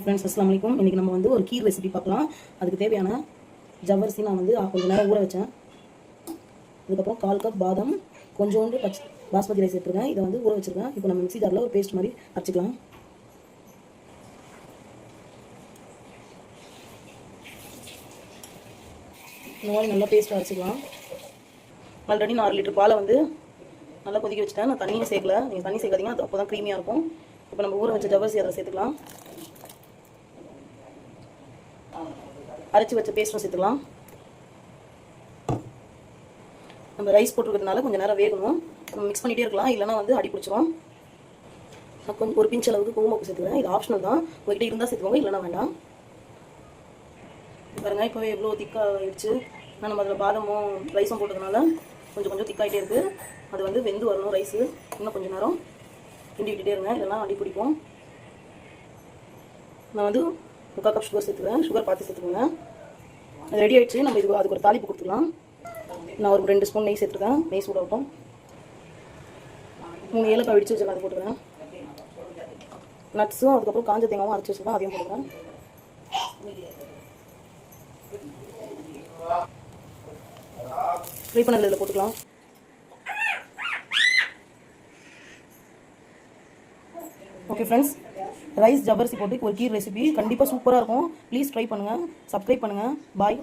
Friends அஸ்ஸலாமு அலைக்கும். இன்றைக்கி நம்ம வந்து ஒரு கீர் ரெசிபி பார்க்கலாம். அதுக்கு தேவையான ஜவ்வரிசி நான் வந்து கொஞ்சம் நேரம் ஊற வச்சேன். அதுக்கப்புறம் 1/4 கப் பாதாம், கொஞ்சோண்டு பாஸ்மதி ரைஸ் எடுத்துருக்கேன். இதை வந்து ஊற வச்சுருக்கேன். இப்போ நம்ம மிக்ஸி ஜாரில் ஒரு பேஸ்ட் மாதிரி அரைச்சிக்கலாம். இந்த மாதிரி நல்லா பேஸ்ட்டாக அரைச்சிக்கலாம். ஆல்ரெடி நான் 1 லிட்டர் பாலை வந்து நல்லா கொதிக்க வச்சுட்டேன். நான் தண்ணியும் சேர்க்கல. நீங்கள் தண்ணி சேர்க்காதீங்க, அது அப்போ தான் க்ரீமியாக இருக்கும். இப்போ நம்ம ஊற வச்ச ஜவ்வரிசி அதில் சேர்த்துக்கலாம். அரைச்சி வச்ச பேஸ்ட்டும் சேர்த்துக்கலாம். நம்ம ரைஸ் போட்டுருக்கிறதுனால கொஞ்சம் நேரம் வேகணும். நம்ம மிக்ஸ் பண்ணிகிட்டே இருக்கலாம், இல்லைனா வந்து அடி பிடிச்சிரும். நான் கொஞ்சம் ஒரு பிஞ்ச் அளவுக்கு குங்குமப்பூ சேர்த்துக்கிறேன். இது ஆப்ஷனல் தான், உங்கள்கிட்ட இருந்தால் சேர்த்துக்கோங்க, இல்லைனா வேண்டாம். பாருங்கள், இப்போவே எவ்வளோ திக்காக ஆகிடுச்சு. நம்ம அதில் பாதமும் ரைஸும் போட்டதுனால கொஞ்சம் கொஞ்சம் திக்காகிட்டே இருக்குது. அது வந்து வெந்து வரணும் ரைஸு. இன்னும் கொஞ்சம் நேரம் கிண்டி விட்டுட்டே இருங்க, இல்லைனா அடி பிடிக்கும். நான் வந்து 3/4 கப் சுகர் சேர்த்துக்கிறேன். சுகர் பார்த்து சேர்த்துக்கோங்க. அது ரெடி ஆகிடுச்சு. நம்ம அதுக்கு ஒரு தாளிப்பு கொடுத்துக்கலாம். நான் ஒரு 2 ஸ்பூன் நெய் சேர்த்துருக்கேன். நெய் சூடாகட்டும். 3 ஏலக்காய் வெடிச்சு வச்சுருக்கேன், அது போட்டுக்கிறேன். நட்ஸும் அதுக்கப்புறம் காஞ்ச தேங்காவும் அரைச்சி வச்சுருக்கேன், அதையும் போட்டுக்கிறேன். ஃப்ரை பண்ணதில் இதில் போட்டுக்கலாம். ஓகே ஃப்ரெண்ட்ஸ், ரைஸ் ஜவ்வரிசி போட்டு ஒரு கீர் ரெசிபி கண்டிப்பாக சூப்பராக இருக்கும். ப்ளீஸ் ட்ரை பண்ணுங்கள், சப்ஸ்கிரைப் பண்ணுங்கள். பாய்.